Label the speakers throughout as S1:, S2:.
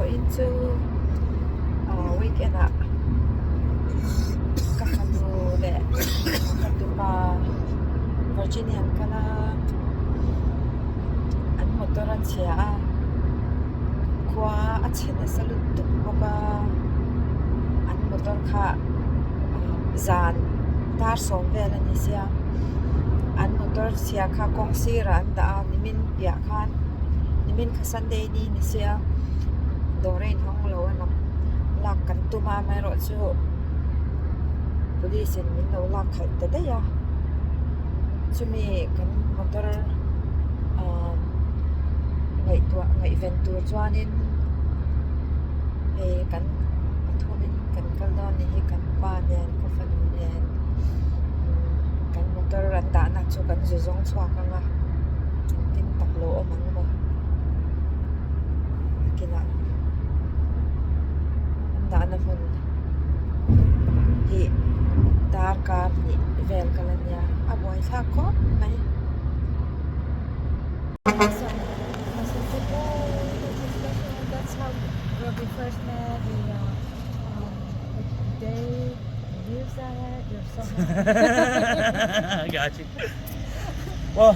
S1: into weekend at Kakadu de Katupa Virginia Kala and motoran chhiah chhuah a chhin sa lutuk boka an motor kha zan tar som vel ani sia an motor chhiah kha kong sira an da nimin pia khan nimin kha Sunday ni sia dorain hong lo an lak kan tuma mai ro chu police min lo lak khal ta da ya chumi kan motor ngai ventur chuanin kan pathumin kan kaldon ni kan pa nen ko fanu nen kan motor an da na chu kan zawng chhuah ka nga tin taklo amang mo kina an da na hun hi dar kar ni vel kalanya aboy sa ko mai that's how we first met. The day you said it, you're so happy.
S2: I got you. Well,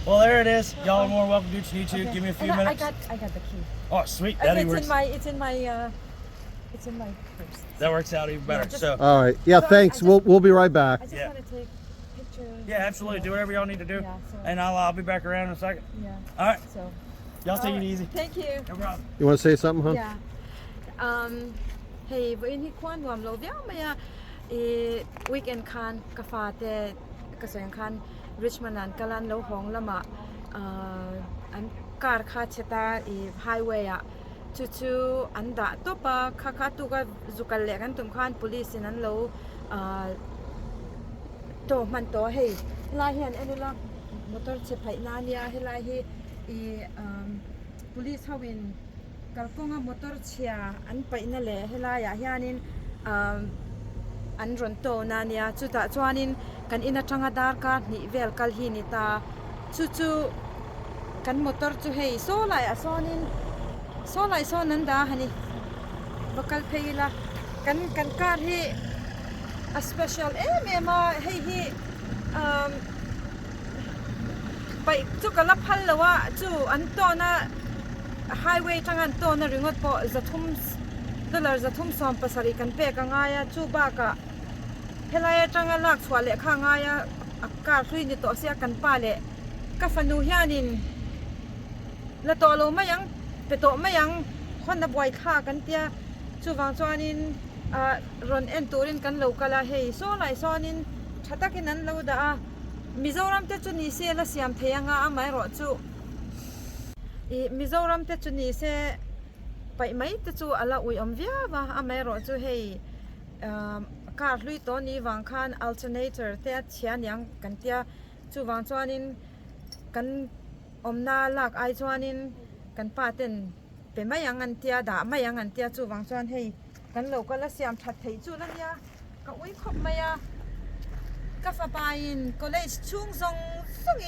S2: there it is. Y'all are more welcome to do YouTube.
S1: Okay.
S2: Give me a few minutes.
S1: I got the key.
S2: Oh, sweet. That even works.
S1: It's in my purse.
S2: That works out even better.
S1: Yeah,
S3: all right. Yeah, thanks. We'll be right back.
S1: I just want to take pictures.
S2: Yeah, absolutely. Do whatever y'all need to do.
S1: Yeah, so,
S2: And I'll be back around in a second.
S1: Yeah.
S2: All right.
S1: So.
S2: Y'all take it easy.
S1: Thank you.
S2: No problem.
S3: You want to say something, huh?
S1: Yeah. Hey, Vawihin Kan wam lo viau maya weekend kan kafate kasayang kan Richmond an kalan lo hong lama an kar kha cheta highway a chu anda topa kha tu ga zukal le kan tum khan police in an lo to man to hey la hian anula motor che phai na nia helai hi police hawin kalkonga motor chhiah an paina le helaya hianin an ron to na nia chuta chuanin kan ina tanga dar ka ni vel kal hi ni ta chu kan motor chu hei so lai a sonin so nan da hani bakal pheila kan kar hi a special ma hei hi pai chu kala phal lawa chu an to na highway tangan to na ringot po zathum som pasari kan pe ka ngaya chu ba ka helaya tanga lak chhuale kha ngaya akar hlui ni to sia kan pa le ka fanu hianin la to lo mayang pe to mayang khon na buai kha kan tia chu wang chuanin ron en turin kan lo kala hei so lai sonin thatakin an lo da Mizoram te chu ni se la siam theyanga amai ro chu Mizoram te chu ni se pai mai te chu ala ui omvia wa amai ro chu hei kar hlui to ni wang khan alternator te chhiah yang kan tia chu wang chuanin kan omna lak ai chuanin kan paten pe mayang an tia da mayang an tia chu wang chuan hei kan lo kala siam that thei chu lan ya ka ui khop maya ka fapain college chung zong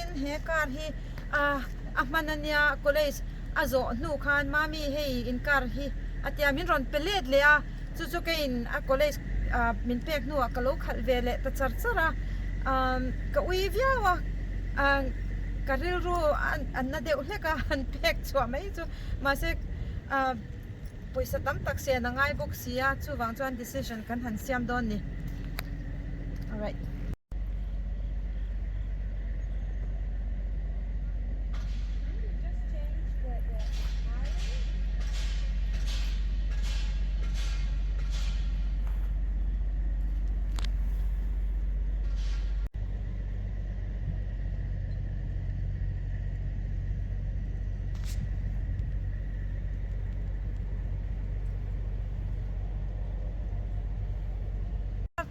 S1: in he kar hi ahmanania college azo nu khan mami hei in kar hi atia min ron pelet le a chu kein a college min pek nu ka lo khal vele ta charchara ka ui viawa ka ril ru an na deu hleka an pek chwa mai chu mahse poisa tam tak se na ngai bok sia chu wang chuan decision kan han siam don ni. All right.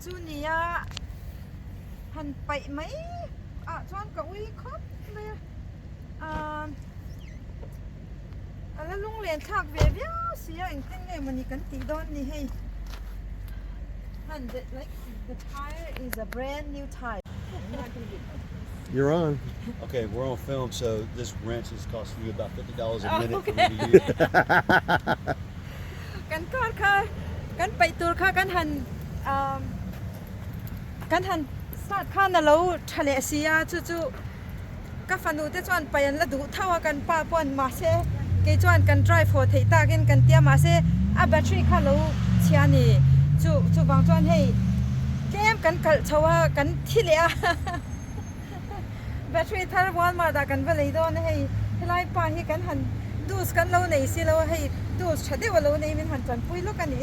S1: Chu nia han pai mai chuan ka ui khop mai ala lung len thak ve viau sia eng teng nge mani kan ti don ni hei han like the tire is a brand new tire.
S3: You're on.
S4: Okay, we're on film, so this wrench is costing you about $50 a minute for me to use.
S1: กันกอดค่ะกันไปตัวค่ะกันหันกันหันสาดข้านะเราทะเลเสียจู่ๆก็ฟันดูแต่จวนไปแล้วดูเท่ากันป้าปนมาเซ่เกจวนกัน drive for เทตากันเตียมาเซ่แบตเตอรี่ข้าเราเชียนี่จู่บางจวนให้เกมกันกัลชาวกันที่เหลือแบตเตอรี่ถ้าวันมาดากันไปเลยโดนให้ไล่ป้าให้กันหันดูสกันเราในสิเราให้ดูสชัดเดียวเราในมันหันจันปุยลูกกันนี่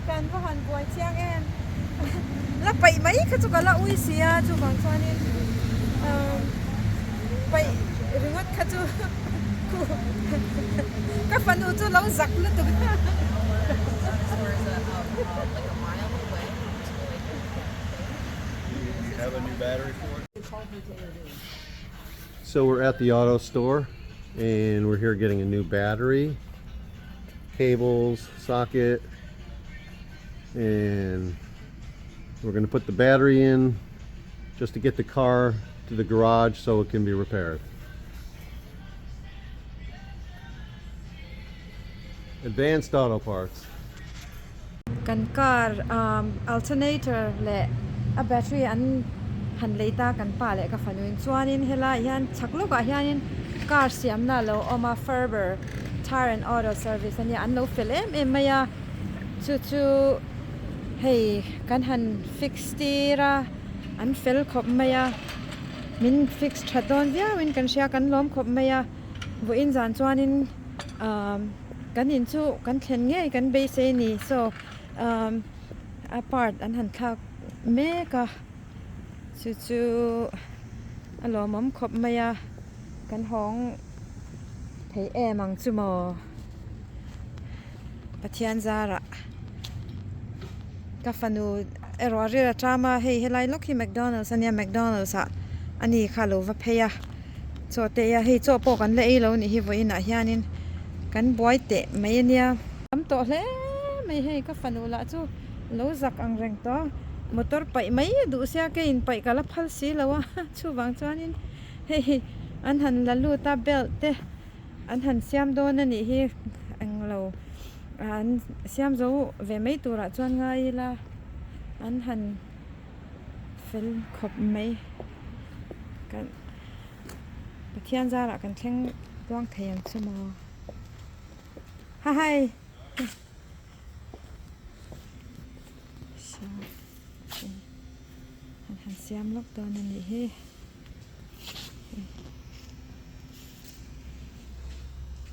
S1: กันว่าหันบัวเชียงเองแล้วไปไหมเขาจะกันละอุ้ยเสียจู่บางจวนนี่ไปหรือว่าเขาจะก็ฟันดูจู่เราจักลุตุก
S2: Have a new battery for it?
S3: So we're at the auto store and we're here getting a new battery, cables, socket, and we're going to put the battery in just to get the car to the garage so it can be repaired. Advanced Auto Parts.
S1: กันการalternator และแบตเตอรี่อันหันเลยตากันป่าและกับฟันวินส่วนนี้เฮล่าฮินชักลูกอะฮินการเสียมน่ะเราเอามาเฟอร์เบอร์ทาร์นออโต้เซอร์วิสอันนี้อันเราฟิลเอ็มไม่ยาจู่ให้กันหันฟิกซ์ตีระอันฟิลขบไม่ยามินฟิกซ์ชัดดอนเดียวมินกันเชียกันล้อมขบไม่ยาบุอินจานส่วนนี้กันอินจู่กันเข็นเงี้ยกันเบสนี่ so apart อันหันข้าวเมกะจู่อารมณ์มันขบมายากันห้องไทยแอมังจุโมปะเทียนซาระกาฟานูรอเรือตรามาเฮไลล็อกที่แมคโดนัลด์สัญญาแมคโดนัลด์สัอันนี้ข้าลูวะเพยโจเตยเฮโจโปกันเลยแล้วนี่ฮิวอินะฮิอานินกันบอยเตะไม่เนี่ยทำตัวเลยไม่ให้กาฟานูละจู่รู้จักอังเรงตัวมอเตอร์ไปไม่ดูเสียกินไปกับละพัลสีแล้ววะชูบางจวนนี่เฮ้ยอันหันละลูตาเบลเตอันหันเสียมโดนนั่นนี่เฮอังเราอันเสียมโจเวไม่ตัวละจวนไงล่ะอันหันฟิลขบไม่กันปะเทียนซาละกันแข่งดวงเทียนสมอฮ่าหันเสียมลูกตัวนั่นนี่เฮ้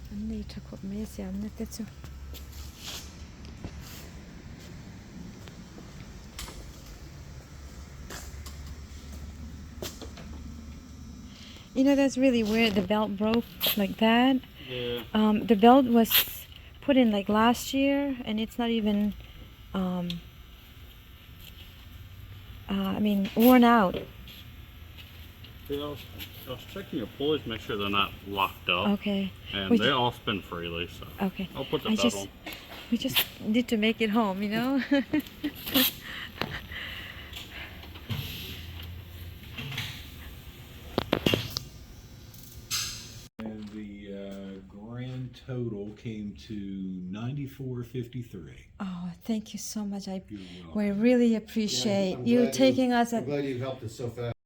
S1: อันนี้ถ้าขบไม่เสียมนี่ก็จะYou know, that's really weird. The belt broke like that.
S2: Yeah.
S1: The belt was put in like last year, and it's not even, I mean, worn out.
S4: Yeah, I was checking your pulleys, make sure they're not locked up.
S1: Okay.
S4: And they all spin freely, so
S1: Okay.
S4: I'll put the belt on.
S1: We just need to make it home, you know.
S5: And the grand total came to $94.53.
S1: Oh, thank you so much.
S5: You're welcome.
S1: We really appreciate you taking us.
S3: I'm glad you helped us so fast.